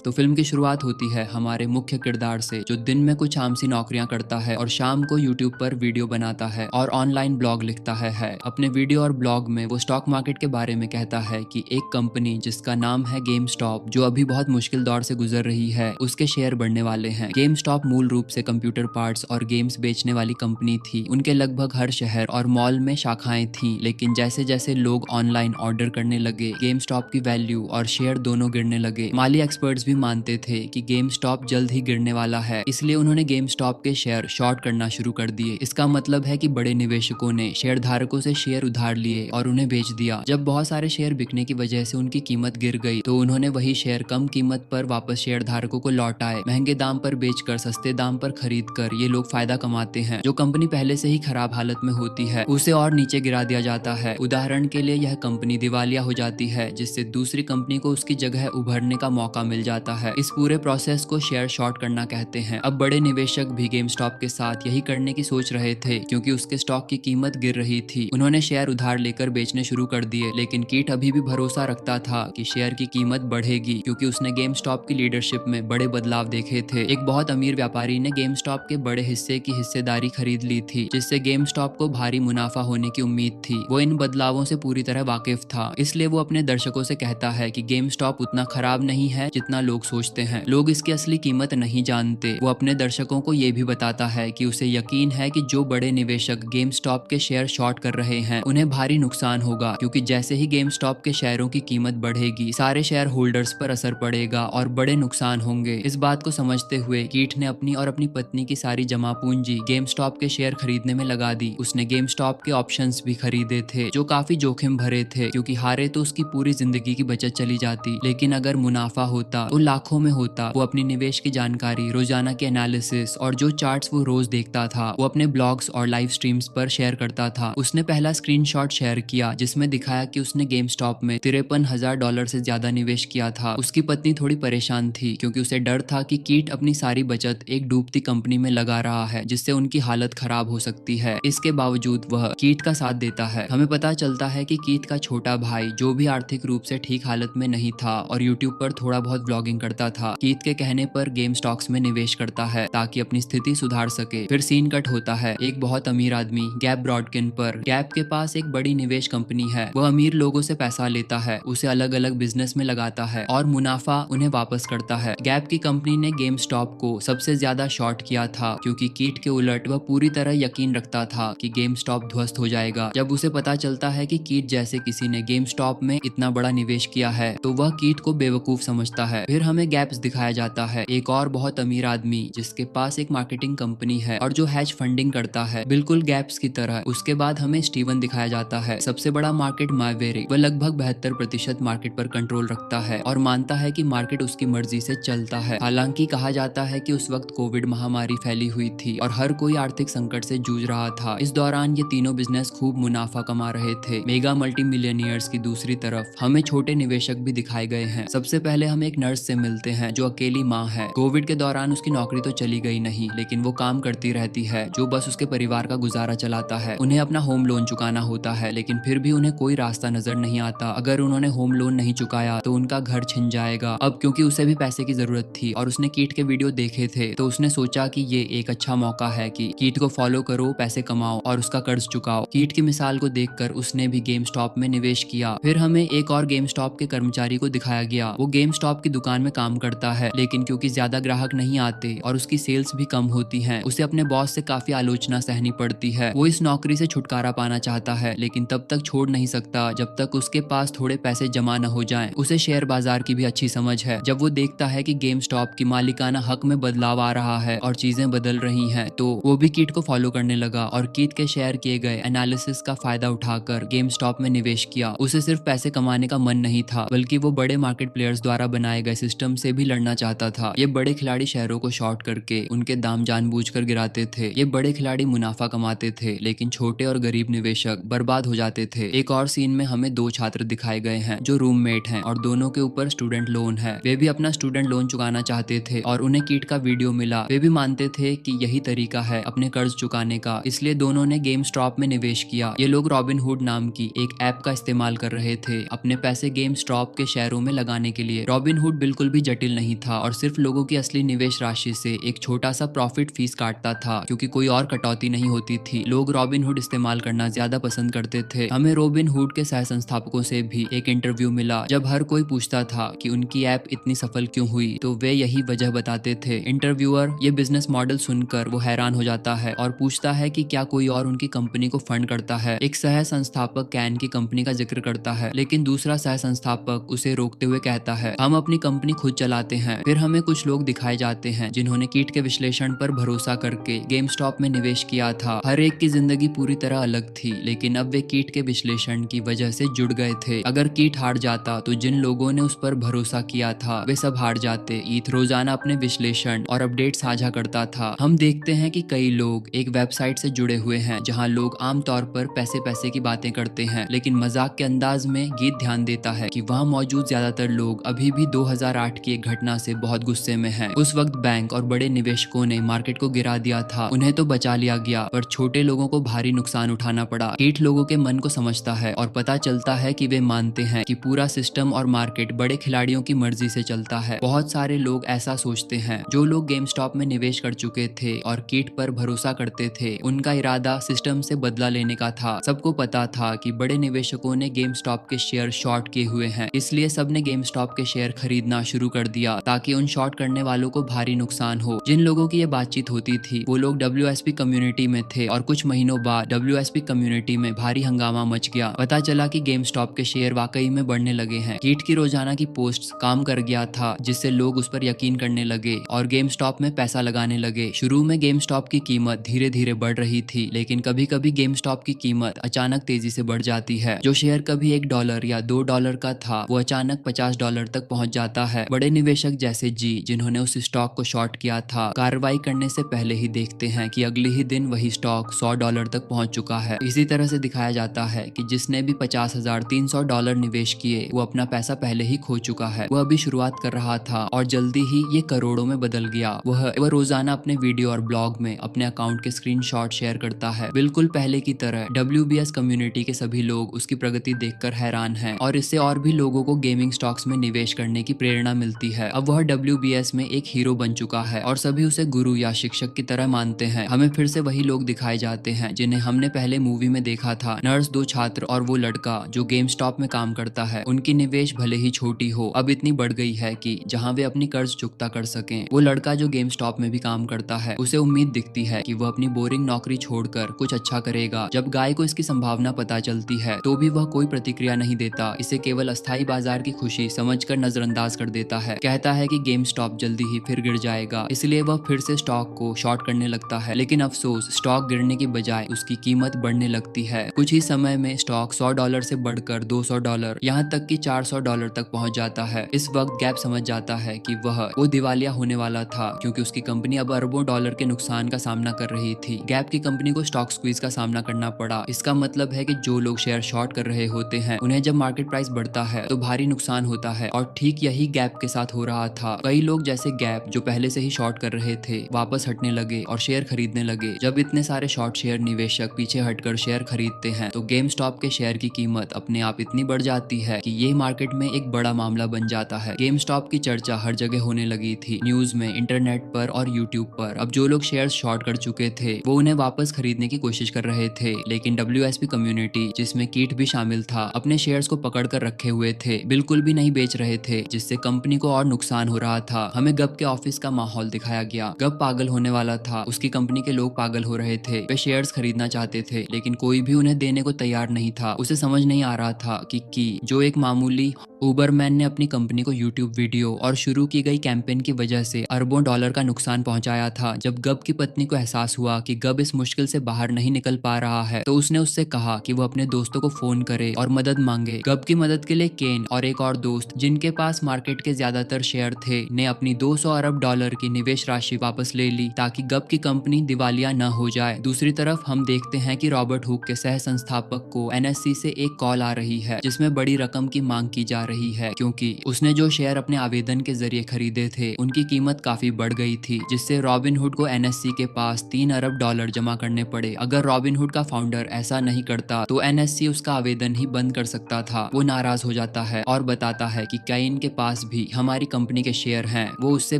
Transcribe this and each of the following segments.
तो फिल्म की शुरुआत होती है हमारे मुख्य किरदार से, जो दिन में कुछ आम सी नौकरियां करता है और शाम को यूट्यूब पर वीडियो बनाता है और ऑनलाइन ब्लॉग लिखता है। अपने वीडियो और ब्लॉग में वो स्टॉक मार्केट के बारे में कहता है कि एक कंपनी जिसका नाम है गेम स्टॉप, जो अभी बहुत मुश्किल दौर से गुजर रही है, उसके शेयर बढ़ने वाले हैं। गेम स्टॉप मूल रूप से कंप्यूटर पार्ट्स और गेम्स बेचने वाली कंपनी थी। उनके लगभग हर शहर और मॉल में शाखाएं थीं, लेकिन जैसे जैसे लोग ऑनलाइन ऑर्डर करने लगे, गेम स्टॉप की वैल्यू और शेयर दोनों गिरने लगे। माली एक्सपर्ट्स भी मानते थे कि गेम स्टॉप जल्द ही गिरने वाला है, इसलिए उन्होंने गेम स्टॉप के शेयर शॉर्ट करना शुरू कर दिए। इसका मतलब है कि बड़े निवेशकों ने शेयर धारकों से शेयर उधार लिए और उन्हें बेच दिया। जब बहुत सारे शेयर बिकने की वजह से उनकी कीमत गिर गई, तो उन्होंने वही शेयर कम कीमत पर वापस शेयर धारकों को लौटाए। महंगे दाम पर बेचकर सस्ते दाम पर खरीद कर ये लोग फायदा कमाते हैं। जो कंपनी पहले से ही खराब हालत में होती है, उसे और नीचे गिरा दिया जाता है। उदाहरण के लिए यह कंपनी दिवालिया हो जाती है, जिससे दूसरी कंपनी को उसकी जगह उभरने का मौका मिल जाता है। इस पूरे प्रोसेस को शेयर शॉर्ट करना कहते हैं। अब बड़े निवेशक भी गेम स्टॉप के साथ यही करने की सोच रहे थे, क्योंकि उसके स्टॉक की कीमत गिर रही थी। उन्होंने शेयर उधार लेकर बेचने शुरू कर दिए, लेकिन कीट अभी भी भरोसा रखता था कि शेयर की कीमत बढ़ेगी, क्योंकि उसने गेम स्टॉप की लीडरशिप में बड़े बदलाव देखे थे। एक बहुत अमीर व्यापारी ने गेम स्टॉप के बड़े हिस्से की हिस्सेदारी खरीद ली थी, जिससे गेम स्टॉप को भारी मुनाफा होने की उम्मीद थी। वो इन बदलावों से पूरी तरह वाकिफ था, इसलिए वो अपने दर्शकों से कहता है कि गेम स्टॉप उतना खराब नहीं है जितना लोग सोचते हैं। लोग इसकी असली कीमत नहीं जानते। वो अपने दर्शकों को ये भी बताता है कि उसे यकीन है कि जो बड़े निवेशक गेम स्टॉप के शेयर शॉर्ट कर रहे हैं, उन्हें भारी नुकसान होगा, क्योंकि जैसे ही गेम स्टॉप के शेयरों की कीमत बढ़ेगी, सारे शेयर होल्डर्स पर असर पड़ेगा और बड़े नुकसान होंगे। इस बात को समझते हुए कीट ने अपनी और अपनी पत्नी की सारी जमा पूंजी गेम स्टॉप के शेयर खरीदने में लगा दी। उसने गेम स्टॉप के ऑप्शंस भी खरीदे थे, जो काफी जोखिम भरे थे, क्योंकि हारे तो उसकी पूरी जिंदगी की बचत चली जाती, लेकिन अगर मुनाफा होता तो लाखों में होता। वो अपनी निवेश की जानकारी, रोजाना के एनालिसिस और जो चार्ट्स वो रोज देखता था, वो अपने ब्लॉग्स और लाइव स्ट्रीम्स पर शेयर करता था। उसने पहला स्क्रीनशॉट शेयर किया, जिसमें दिखाया कि उसने गेम स्टॉप में $53,000 से ज्यादा निवेश किया था। उसकी पत्नी थोड़ी परेशान थी, क्योंकि उसे डर था कि कीट अपनी सारी बचत एक डूबती कंपनी में लगा रहा है, जिससे उनकी हालत खराब हो सकती है। इसके बावजूद वह कीट का साथ देता है। हमें पता चलता है कि कीट का छोटा भाई, जो भी आर्थिक रूप से ठीक हालत में नहीं था और यूट्यूब पर थोड़ा बहुत ब्लॉगिंग करता था, कीट के कहने पर गेम स्टॉक्स में निवेश करता है ताकि अपनी स्थिति सुधार सके। फिर सीन कट होता है एक बहुत अमीर आदमी गैब ब्रॉडकिन पर। गैब के पास एक बड़ी निवेश कंपनी है। वह अमीर लोगों से पैसा लेता है, उसे अलग अलग बिजनेस में लगाता है और मुनाफा उन्हें वापस करता है। गैब की कंपनी ने गेम स्टॉप को सबसे ज्यादा शॉर्ट किया था, क्योंकि कीट के उलट वह पूरी तरह यकीन रखता था कि गेम स्टॉप ध्वस्त हो जाएगा। जब उसे पता चलता है कि कीट जैसे किसी ने गेम स्टॉप में इतना बड़ा निवेश किया है, तो वह कीट को बेवकूफ समझता है। फिर हमें गैप्स दिखाया जाता है, एक और बहुत अमीर आदमी जिसके पास एक मार्केटिंग कंपनी है और जो हैज फंडिंग करता है, बिल्कुल गैप्स की तरह। उसके बाद हमें स्टीवन दिखाया जाता है, सबसे बड़ा मार्केट मावेरिक। वह लगभग 72% मार्केट पर कंट्रोल रखता है और मानता है कि मार्केट उसकी मर्जी से चलता है। हालांकि कहा जाता है कि उस वक्त कोविड महामारी फैली हुई थी और हर कोई आर्थिक संकट से जूझ रहा था। इस दौरान ये तीनों बिजनेस खूब मुनाफा कमा रहे थे। मेगा मल्टी मिलियनियर्स की दूसरी तरफ हमें छोटे निवेशक भी दिखाए गए हैं। सबसे पहले हम एक नर्स से मिलते हैं, जो अकेली माँ है। कोविड के दौरान उसकी नौकरी तो चली गई नहीं, लेकिन वो काम करती रहती है, जो बस उसके परिवार का गुजारा चलाता है। उन्हें अपना होम लोन चुकाना होता है, लेकिन फिर भी उन्हें कोई रास्ता नजर नहीं आता। अगर उन्होंने होम लोन नहीं चुकाया तो उनका घर छिन जाएगा। अब क्योंकि उसे भी पैसे की जरूरत थी और उसने कीट के वीडियो देखे थे, तो उसने सोचा कि ये एक अच्छा मौका है कि कीट को फॉलो करो, पैसे कमाओ और उसका कर्ज चुकाओ। कीट की मिसाल को देखकर उसने भी गेम स्टॉप में निवेश किया। फिर हमें एक और गेम स्टॉप के कर्मचारी को दिखाया गया। वो गेम स्टॉप की दुकान में काम करता है, लेकिन क्योंकि ज्यादा ग्राहक नहीं आते और उसकी सेल्स भी कम होती हैं, उसे अपने बॉस से काफी आलोचना सहनी पड़ती है। वो इस नौकरी से छुटकारा पाना चाहता है, लेकिन तब तक छोड़ नहीं सकता जब तक उसके पास थोड़े पैसे जमा न हो जाएं। उसे शेयर बाजार की भी अच्छी समझ है। जब वो देखता है कि गेम स्टॉप की मालिकाना हक में बदलाव आ रहा है और चीजें बदल रही हैं, तो वो भी कीट को फॉलो करने लगा और कीट के शेयर किए गए एनालिसिस का फायदा उठाकर गेम स्टॉप में निवेश किया। उसे सिर्फ पैसे कमाने का मन नहीं था, बल्कि वो बड़े मार्केट प्लेयर्स द्वारा बनाए गए सिस्टम से भी लड़ना चाहता था। ये बड़े खिलाड़ी शेयरों को शॉर्ट करके उनके दाम जानबूझकर गिराते थे। ये बड़े खिलाड़ी मुनाफा कमाते थे, लेकिन छोटे और गरीब निवेशक बर्बाद हो जाते थे। एक और सीन में हमें दो छात्र दिखाए गए हैं, जो रूममेट हैं और दोनों के ऊपर स्टूडेंट लोन है। वे भी अपना स्टूडेंट लोन चुकाना चाहते थे और उन्हें कीट का वीडियो मिला। वे भी मानते थे कि यही तरीका है अपने कर्ज चुकाने का, इसलिए दोनों ने गेम स्टॉप में निवेश किया। ये लोग रॉबिनहुड नाम की एक ऐप का इस्तेमाल कर रहे थे अपने पैसे गेम स्टॉप के शेयरों में लगाने के लिए। रॉबिनहुड बिल्कुल भी जटिल नहीं था और सिर्फ लोगों की असली निवेश राशि से एक छोटा सा प्रॉफिट फीस काटता था, क्योंकि कोई और कटौती नहीं होती थी। लोग रॉबिनहुड इस्तेमाल करना ज्यादा पसंद करते थे। हमें रॉबिनहुड के सह संस्थापकों से भी एक इंटरव्यू मिला। जब हर कोई पूछता था कि उनकी ऐप इतनी सफल क्यों हुई, तो वे यही वजह बताते थे। इंटरव्यूअर ये बिजनेस मॉडल सुनकर वो हैरान हो जाता है और पूछता है कि क्या कोई और उनकी कंपनी को फंड करता है। एक सह संस्थापक कैन की कंपनी का जिक्र करता है, लेकिन दूसरा सह संस्थापक उसे रोकते हुए कहता है, हम अपनी कंपनी खुद चलाते हैं। फिर हमें कुछ लोग दिखाए जाते हैं जिन्होंने कीट के विश्लेषण पर भरोसा करके गेमस्टॉप में निवेश किया था। हर एक की जिंदगी पूरी तरह अलग थी, लेकिन अब वे कीट के विश्लेषण की वजह से जुड़ गए थे। अगर कीट हार जाता तो जिन लोगों ने उस पर भरोसा किया था वे सब हार जाते। ईथ रोजाना अपने विश्लेषण और अपडेट साझा करता था। हम देखते हैं कि कई लोग एक वेबसाइट से जुड़े हुए हैं जहां लोग आमतौर पर पैसे पैसे की बातें करते हैं, लेकिन मजाक के अंदाज में गीत ध्यान देता है कि वहां मौजूद ज्यादातर लोग अभी भी 2008 की एक घटना से बहुत गुस्से में हैं। उस वक्त बैंक और बड़े निवेशकों ने मार्केट को गिरा दिया था। उन्हें तो बचा लिया गया, पर छोटे लोगों को भारी नुकसान उठाना पड़ा। कीट लोगों के मन को समझता है और पता चलता है कि वे मानते हैं कि पूरा सिस्टम और मार्केट बड़े खिलाड़ियों की मर्जी से चलता है। बहुत सारे लोग ऐसा सोचते हैं। जो लोग गेमस्टॉप में निवेश कर चुके थे और कीट पर भरोसा करते थे, उनका इरादा सिस्टम से बदला लेने का था। सबको पता था कि बड़े निवेशकों ने गेमस्टॉप के शेयर शॉर्ट किए हुए हैं, इसलिए सबने गेमस्टॉप के शेयर खरीदना शुरू कर दिया ताकि उन शॉर्ट करने वालों को भारी नुकसान हो। जिन लोगों की ये बातचीत होती थी वो लोग WSP कम्युनिटी में थे और कुछ महीनों बाद WSP कम्युनिटी में भारी हंगामा मच गया। पता चला कि गेमस्टॉप के शेयर वाकई में बढ़ने लगे हैं। कीट की रोजाना की पोस्ट्स काम कर गया था, जिससे लोग उस पर यकीन करने लगे और गेमस्टॉप में पैसा लगाने लगे। शुरू में गेमस्टॉप की कीमत धीरे धीरे बढ़ रही थी, लेकिन कभी कभी गेमस्टॉप की कीमत अचानक तेजी से बढ़ जाती है। जो शेयर कभी $1 या $2 का था वो अचानक $50 तक पहुंच जाता है। बड़े निवेशक जैसे जी, जिन्होंने उस स्टॉक को शॉर्ट किया था, कार्रवाई करने से पहले ही देखते हैं कि अगले ही दिन वही स्टॉक $100 तक पहुंच चुका है। इसी तरह से दिखाया जाता है कि जिसने भी $50,300 निवेश किए वो अपना पैसा पहले ही खो चुका है। वह अभी शुरुआत कर रहा था और जल्दी ही ये करोड़ों में बदल गया। वह रोजाना अपने वीडियो और ब्लॉग में अपने अकाउंट के स्क्रीनशॉट शेयर करता है, बिल्कुल पहले की तरह। WBS कम्युनिटी के सभी लोग उसकी प्रगति देखकर हैरान हैं और इससे और भी लोगों को गेमिंग स्टॉक्स में निवेश करने की प्रेरणा मिलती है। अब वह WBS में एक हीरो बन चुका है और सभी उसे गुरु या शिक्षक की तरह मानते हैं। हमें फिर से वही लोग दिखाए जाते हैं जिन्हें हमने पहले मूवी में देखा था। नर्स, 2 छात्र और वो लड़का जो गेमस्टॉप में काम करता है। उनकी निवेश भले ही छोटी हो, अब इतनी बढ़ गई है कि जहां वे अपनी कर्ज चुकता कर सकें। वो लड़का जो गेमस्टॉप में भी काम करता है, उसे उम्मीद दिखती है कि वह अपनी बोरिंग नौकरी छोड़कर कुछ अच्छा करेगा। जब गाय को इसकी संभावना पता चलती है तो भी वह कोई प्रतिक्रिया नहीं देता, इसे केवल अस्थायी बाजार की खुशी समझकर नजरअंदाज कर देता है। कहता है कि गेमस्टॉप जल्दी ही फिर गिर जाएगा, इसलिए वह फिर से स्टॉक को शॉर्ट करने लगता है। लेकिन अफसोस, स्टॉक गिरने की बजाय उसकी कीमत बढ़ने लगती है। कुछ ही समय में स्टॉक $100 से बढ़कर $200, यहाँ तक कि $400 तक पहुंच जाता है। इस वक्त गैप समझ जाता है कि वो दिवालिया होने वाला था, क्योंकि उसकी कंपनी अब अरबों डॉलर के नुकसान का सामना कर रही थी। गैप की कंपनी को स्टॉक स्क्वीज का सामना करना पड़ा। इसका मतलब है कि जो लोग शेयर शॉर्ट कर रहे होते हैं उन्हें जब मार्केट प्राइस बढ़ता है तो भारी नुकसान होता है, और ठीक यही गैप के साथ हो रहा था। कई लोग जैसे गैप जो पहले से ही शॉर्ट कर रहे थे वापस हटने लगे और शेयर खरीदने लगे। जब इतने सारे शॉर्ट शेयर निवेशक पीछे हटकर शेयर खरीदते हैं तो गेमस्टॉप के शेयर की कीमत अपने आप इतनी बढ़ जाती है कि ये मार्केट में एक बड़ा मामला बन जाता है। गेमस्टॉप की चर्चा हर जगह होने लगी थी, न्यूज में, इंटरनेट पर और यूट्यूब पर। अब जो लोग शेयर शॉर्ट कर चुके थे वो उन्हें वापस खरीदने की कोशिश कर रहे थे, लेकिन WSP कम्युनिटी, जिसमें कीट भी शामिल था, अपने शेयर्स को पकड़ कर रखे हुए थे, बिल्कुल भी नहीं बेच रहे थे, जिससे कंपनी को और नुकसान हो रहा था। हमें गब के ऑफिस का माहौल दिखाया गया। गब पागल होने वाला था, उसकी कंपनी के लोग पागल हो रहे थे। वे शेयर्स खरीदना चाहते थे, लेकिन कोई भी उन्हें देने को तैयार नहीं था। उसे समझ नहीं आ रहा था कि जो एक मामूली उबरमैन ने अपनी कंपनी को यूट्यूब वीडियो और शुरू की गई कैंपेन की वजह से अरबों डॉलर का नुकसान पहुंचाया था। जब गब की पत्नी को एहसास हुआ कि गब इस मुश्किल से बाहर नहीं निकल पा रहा है तो उसने उससे कहा कि वो अपने दोस्तों को फोन करे और मदद मांगे। गब की मदद के लिए केन और एक और दोस्त, जिनके पास मार्केट के ज्यादातर शेयर थे, ने अपनी $200 अरब की निवेश राशि वापस ले ली ताकि गब की कंपनी दिवालिया न हो जाए। दूसरी तरफ हम देखते हैं कि रॉबर्ट हुक के सह संस्थापक को NSE से एक कॉल आ रही है जिसमें बड़ी रकम की मांग की जा रही है, क्योंकि उसने जो शेयर अपने आवेदन के जरिए खरीदे थे उनकी कीमत काफी बढ़ गई थी, जिससे रॉबिनहुड को एनएससी के पास $3 अरब जमा करने पड़े। अगर रॉबिनहुड का फाउंडर ऐसा नहीं करता तो एनएससी उसका आवेदन ही बंद कर सकता था। वो नाराज हो जाता है और बताता है कि कैन के पास भी हमारी कंपनी के शेयर हैं, वो उससे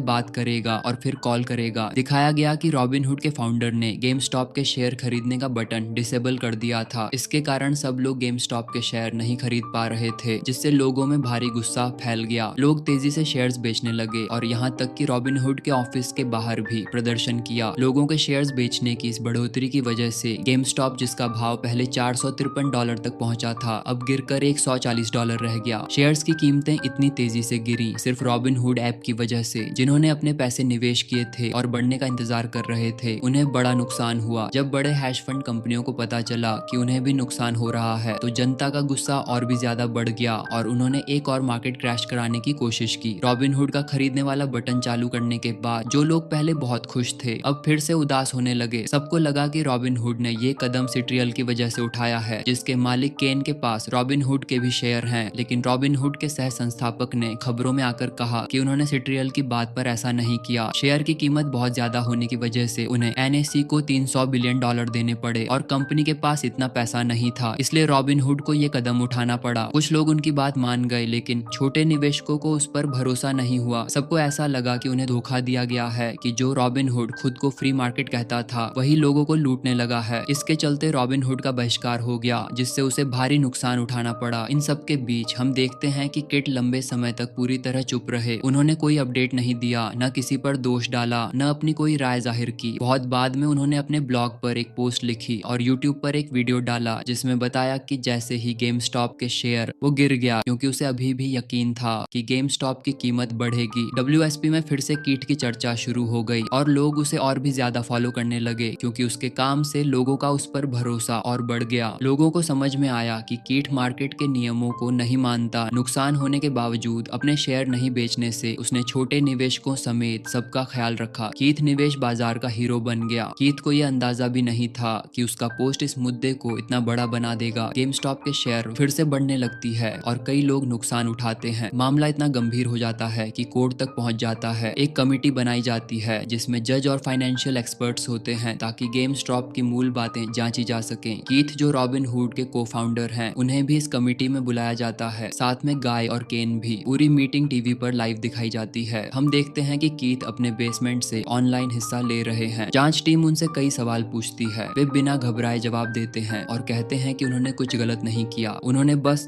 बात करेगा और फिर कॉल करेगा। दिखाया गया कि रॉबिनहुड के फाउंडर ने गेम स्टॉप के शेयर खरीदने का बटन डिसेबल कर दिया था। इसके कारण सब लोग गेम स्टॉप के शेयर नहीं खरीद पा रहे थे, जिससे लोगों में भारी गुस्सा फैल गया। लोग तेजी से शेयर्स बेचने लगे और यहाँ तक कि रॉबिनहुड के ऑफिस के बाहर भी प्रदर्शन किया। लोगों के शेयर्स बेचने की इस बढ़ोतरी की वजह से गेम स्टॉप, जिसका भाव पहले $453 तक पहुंचा था, अब गिरकर $140 रह गया। शेयर्स की कीमतें इतनी तेजी से गिरी सिर्फ रॉबिनहुड ऐप की वजह से। जिन्होंने अपने पैसे निवेश किए थे और बढ़ने का इंतजार कर रहे थे, उन्हें बड़ा नुकसान हुआ। जब बड़े हैश फंड कंपनियों को पता चला कि उन्हें भी नुकसान हो रहा है तो जनता का गुस्सा और भी ज्यादा बढ़ गया और उन्होंने एक और मार्केट क्रैश कराने की कोशिश की। रॉबिनहुड का खरीदने वाला बटन चालू करने के बाद जो लोग पहले बहुत खुश थे अब फिर से उदास होने लगे। सबको लगा कि रॉबिनहुड ने ये कदम सिट्रियल की वजह से उठाया है, जिसके मालिक केन के पास रॉबिनहुड के भी शेयर हैं। लेकिन रॉबिनहुड के सह संस्थापक ने खबरों में आकर कहा कि उन्होंने सिट्रियल की बात पर ऐसा नहीं किया। शेयर की कीमत बहुत ज्यादा होने की वजह से उन्हें एनएससी को $300 बिलियन देने पड़े और कंपनी के पास इतना पैसा नहीं था, इसलिए रॉबिनहुड को ये कदम उठाना पड़ा। कुछ लोग उनकी बात मान गए, लेकिन छोटे निवेशकों को उस पर भरोसा नहीं हुआ। सबको ऐसा लगा कि उन्हें धोखा दिया गया है, कि जो रॉबिनहुड खुद को फ्री मार्केट कहता था वही लोगों को लूटने लगा है। इसके चलते रॉबिनहुड का बहिष्कार हो गया, जिससे उसे भारी नुकसान उठाना पड़ा। इन सब के बीच हम देखते हैं कि किट लंबे समय तक पूरी तरह चुप रहे। उन्होंने कोई अपडेट नहीं दिया, न किसी पर दोष डाला, न अपनी कोई राय जाहिर की। बहुत बाद में उन्होंने अपने ब्लॉग पर एक पोस्ट लिखी और यूट्यूब पर एक वीडियो डाला, जिसमें बताया कि जैसे ही गेम स्टॉप के शेयर वो गिर गया, क्योंकि उसे अभी भी यकीन था कि गेम स्टॉप की कीमत बढ़ेगी। WSP में फिर से कीट की चर्चा शुरू हो गई और लोग उसे और भी ज्यादा फॉलो करने लगे, क्योंकि उसके काम से लोगों का उस पर भरोसा और बढ़ गया। लोगों को समझ में आया कि कीट मार्केट के नियमों को नहीं मानता। नुकसान होने के बावजूद अपने शेयर नहीं बेचने से उसने छोटे निवेशकों समेत सबका ख्याल रखा। कीथ निवेश बाजार का हीरो बन गया। कीथ को यह अंदाजा भी नहीं था कि उसका पोस्ट इस मुद्दे को इतना बड़ा बना देगा। गेम स्टॉप के शेयर फिर से बढ़ने लगती है और कई लोग नुकसान उठाते हैं। मामला इतना गंभीर हो जाता है कि कोर्ट तक पहुंच जाता है। एक कमेटी बनाई जाती है जिसमें जज और फाइनेंशियल एक्सपर्ट्स होते हैं, ताकि गेम स्टॉप की मूल बातें जांची जा सकें। कीथ, जो रॉबिनहुड के को फाउंडर हैं, उन्हें भी इस कमेटी में बुलाया जाता है, साथ में गाय और केन भी। पूरी मीटिंग टीवी पर लाइव दिखाई जाती है। हम देखते हैं कि कीथ अपने बेसमेंट से ऑनलाइन हिस्सा ले रहे हैं। जांच टीम उनसे कई सवाल पूछती है। वे बिना घबराए जवाब देते हैं और कहते हैं कि उन्होंने कुछ गलत नहीं किया।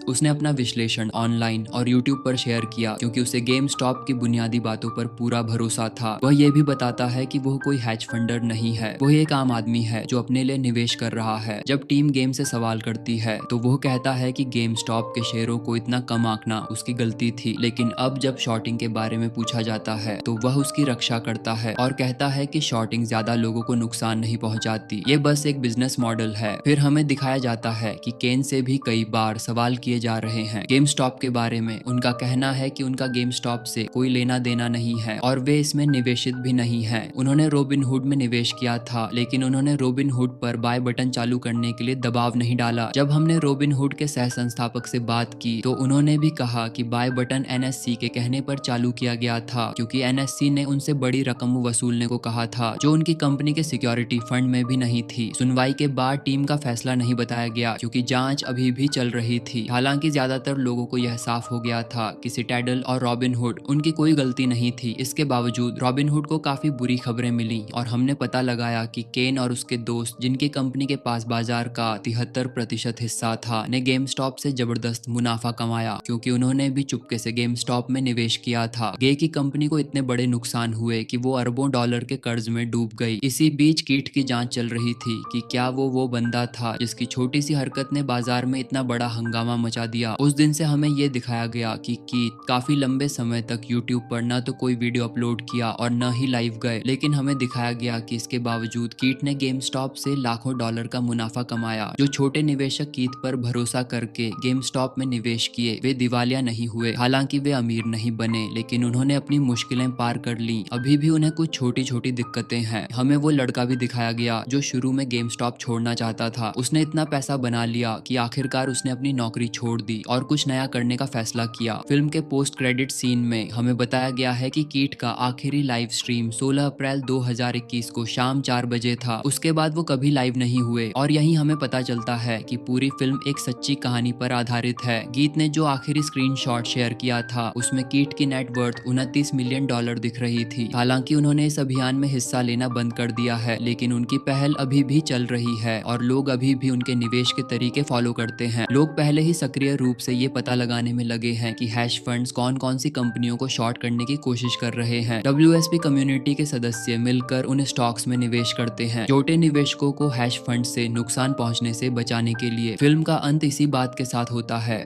उसने अपना विश्लेषण ऑनलाइन और यूट्यूब पर शेयर किया, क्योंकि उसे गेम स्टॉप की बुनियादी बातों पर पूरा भरोसा था। वह यह भी बताता है कि वो कोई हैज फंडर नहीं है, वो एक आम आदमी है जो अपने लिए निवेश कर रहा है। जब टीम गेम से सवाल करती है तो वो कहता है कि गेम स्टॉप के शेयरों को इतना कम आंकना उसकी गलती थी, लेकिन अब जब शॉर्टिंग के बारे में पूछा जाता है तो वह उसकी रक्षा करता है और कहता है कि शॉर्टिंग ज्यादा लोगों को नुकसान नहीं पहुंचाती, ये बस एक बिजनेस मॉडल है। फिर हमें दिखाया जाता है कि केन से भी कई बार सवाल किए जा रहे हैं गेम स्टॉप के बारे में। उनका कहना है कि उनका गेम स्टॉप से कोई लेना देना नहीं है और वे इसमें निवेशित भी नहीं है। उन्होंने रॉबिनहुड में निवेश किया था, लेकिन उन्होंने रॉबिनहुड पर बाय बटन चालू करने के लिए दबाव नहीं डाला। जब हमने रॉबिनहुड के सह संस्थापक से बात की तो उन्होंने भी कहा कि बाय बटन एनएससी के कहने पर चालू किया गया था, क्योंकि एनएससी ने उनसे बड़ी रकम वसूलने को कहा था, जो उनकी कंपनी के सिक्योरिटी फंड में भी नहीं थी। सुनवाई के बाद टीम का फैसला नहीं बताया गया, क्योंकि जांच अभी भी चल रही थी। हालांकि ज्यादातर लोगों को यह साफ हो गया था कि सिटाडेल और रॉबिनहुड, उनकी कोई गलती नहीं थी। इसके बावजूद रॉबिनहुड को काफी बुरी खबरें मिली और हमने पता लगाया कि केन और उसके दोस्त, जिनकी कंपनी के पास बाजार का 73% हिस्सा था, ने गेम स्टॉप से जबरदस्त मुनाफा कमाया, क्योंकि उन्होंने भी चुपके से गेम स्टॉप में निवेश किया था। गे की कंपनी को इतने बड़े नुकसान हुए कि वो अरबों डॉलर के कर्ज में डूब गई। इसी बीच कीट की जांच चल रही थी कि क्या वो बंदा था जिसकी छोटी सी हरकत ने बाजार में इतना बड़ा हंगामा मचा दिया। उस दिन से हमें ये दिखाया गया कि कीट काफी लंबे समय तक यूट्यूब पर न तो कोई वीडियो अपलोड किया और न ही लाइव गए, लेकिन हमें दिखाया गया कि इसके बावजूद कीट ने गेम स्टॉप से लाखों डॉलर का मुनाफा कमाया। जो छोटे निवेशक कीट पर भरोसा करके गेम स्टॉप में निवेश किए, वे दिवालिया नहीं हुए। हालांकि वे अमीर नहीं बने, लेकिन उन्होंने अपनी मुश्किलें पार कर ली। अभी भी उन्हें कुछ छोटी छोटी दिक्कतें हैं। हमें वो लड़का भी दिखाया गया जो शुरू में गेम स्टॉप छोड़ना चाहता था। उसने इतना पैसा बना लिया कि आखिरकार उसने अपनी नौकरी छोड़ दी और कुछ नया करने करने का फैसला किया। फिल्म के पोस्ट क्रेडिट सीन में हमें बताया गया है कि कीट का आखिरी लाइव स्ट्रीम 16 अप्रैल 2021 को शाम 4 बजे था। उसके बाद वो कभी लाइव नहीं हुए और यही हमें पता चलता है कि पूरी फिल्म एक सच्ची कहानी पर आधारित है। गीत ने जो आखिरी स्क्रीनशॉट शेयर किया था उसमें कीट की नेट वर्थ $29 मिलियन दिख रही थी। हालांकि उन्होंने इस अभियान में हिस्सा लेना बंद कर दिया है, लेकिन उनकी पहल अभी भी चल रही है और लोग अभी भी उनके निवेश के तरीके फॉलो करते हैं। लोग पहले ही सक्रिय रूप से ये पता लगाने में लगे हैं कि हैश फंड्स कौन कौन सी कंपनियों को शॉर्ट करने की कोशिश कर रहे हैं। WSP कम्युनिटी के सदस्य मिलकर उन स्टॉक्स में निवेश करते हैं। छोटे निवेशकों को हैश फंड से नुकसान पहुंचने से बचाने के लिए फिल्म का अंत इसी बात के साथ होता है।